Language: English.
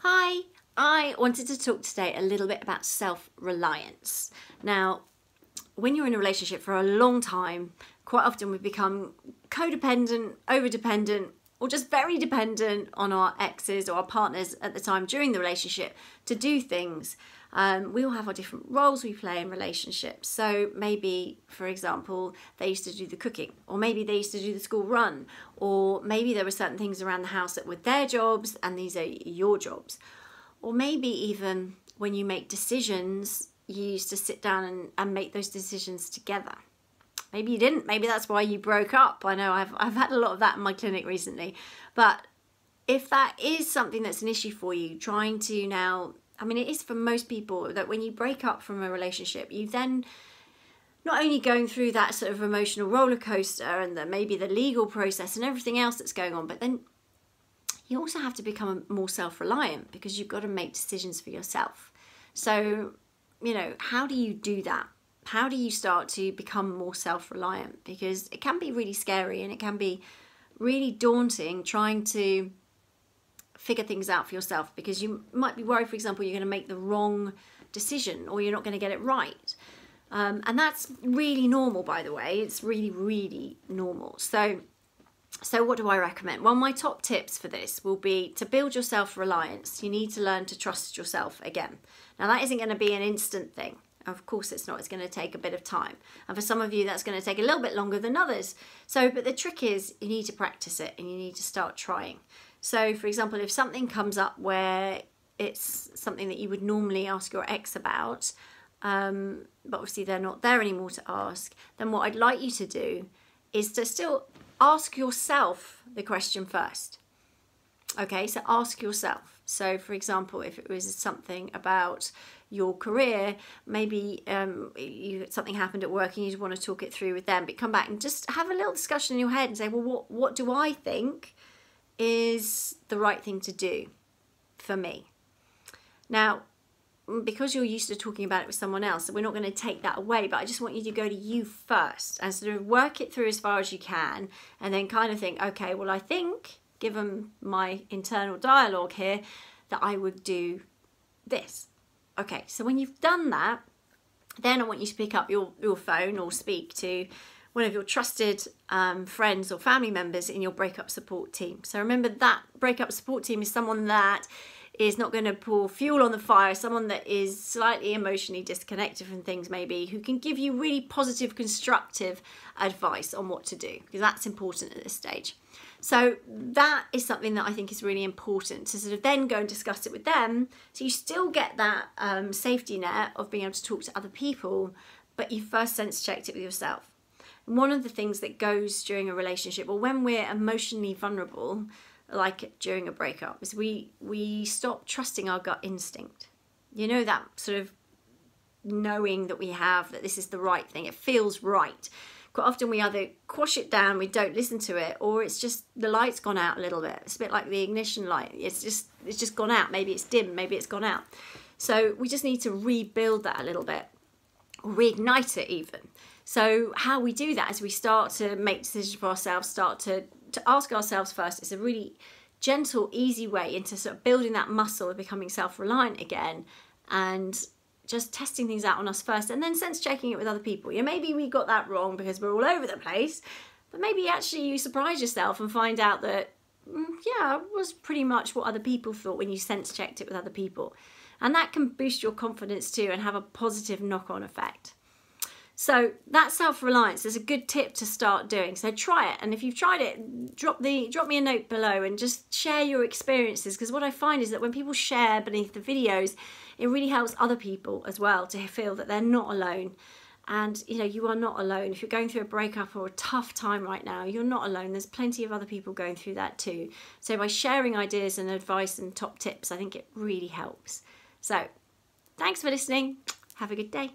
Hi, I wanted to talk today a little bit about self-reliance. Now, when you're in a relationship for a long time, quite often we become codependent, over-dependent, or just very dependent on our exes or our partners at the time during the relationship to do things. We all have our different roles we play in relationships. So maybe, for example, they used to do the cooking, or maybe they used to do the school run, or maybe there were certain things around the house that were their jobs and these are your jobs. Or maybe even when you make decisions, you used to sit down and make those decisions together. Maybe you didn't. Maybe that's why you broke up. I know I've had a lot of that in my clinic recently. But if that is something that's an issue for you, trying to now, I mean, it is for most people that when you break up from a relationship, you then not only going through that sort of emotional roller coaster and maybe the legal process and everything else that's going on, but then you also have to become more self-reliant because you've got to make decisions for yourself. So, you know, how do you do that? How do you start to become more self-reliant? Because it can be really scary and it can be really daunting trying to figure things out for yourself, because you might be worried, for example, you're going to make the wrong decision or you're not going to get it right. And that's really normal, by the way. It's really, really normal. So what do I recommend? Well, my top tips for this will be to build your self-reliance. You need to learn to trust yourself again. Now, that isn't going to be an instant thing. Of course it's not. It's going to take a bit of time. And for some of you, that's going to take a little bit longer than others. But the trick is you need to practice it and you need to start trying. So, for example, if something comes up where it's something that you would normally ask your ex about, but obviously they're not there anymore to ask, then what I'd like you to do is to still ask yourself the question first. Okay, so ask yourself. So, for example, if it was something about your career, maybe something happened at work and you want to talk it through with them, but come back and just have a little discussion in your head and say, well, what do I think is the right thing to do for me? Now, because you're used to talking about it with someone else, so we're not going to take that away, but I just want you to go to you first and sort of work it through as far as you can, and then kind of think, okay, well, I think, given my internal dialogue here, that I would do this. Okay, so when you've done that, then I want you to pick up your phone or speak to one of your trusted friends or family members in your breakup support team. So remember, that breakup support team is someone that is not going to pour fuel on the fire, someone that is slightly emotionally disconnected from things maybe, who can give you really positive, constructive advice on what to do, because that's important at this stage. So that is something that I think is really important to sort of then go and discuss it with them, so you still get that safety net of being able to talk to other people, but you first sense checked it with yourself. And one of the things that goes during a relationship, or when we're emotionally vulnerable, like during a breakup, is we stop trusting our gut instinct. You know, that sort of knowing that we have that this is the right thing, it feels right. Quite often we either quash it down, we don't listen to it, or it's just the light's gone out a little bit. It's a bit like the ignition light. It's just gone out. Maybe it's dim, maybe it's gone out. So we just need to rebuild that a little bit, or reignite it even. So how we do that is we start to make decisions for ourselves, start to ask ourselves first. It's a really gentle, easy way into sort of building that muscle of becoming self-reliant again, and just testing things out on us first, and then sense checking it with other people. Yeah, maybe we got that wrong because we're all over the place, but maybe actually you surprise yourself and find out that, yeah, it was pretty much what other people thought when you sense checked it with other people. And that can boost your confidence too and have a positive knock-on effect. So that self-reliance is a good tip to start doing. So try it. And if you've tried it, drop me a note below and just share your experiences. Because what I find is that when people share beneath the videos, it really helps other people as well to feel that they're not alone. And, you know, you are not alone. If you're going through a breakup or a tough time right now, you're not alone. There's plenty of other people going through that too. So by sharing ideas and advice and top tips, I think it really helps. So thanks for listening. Have a good day.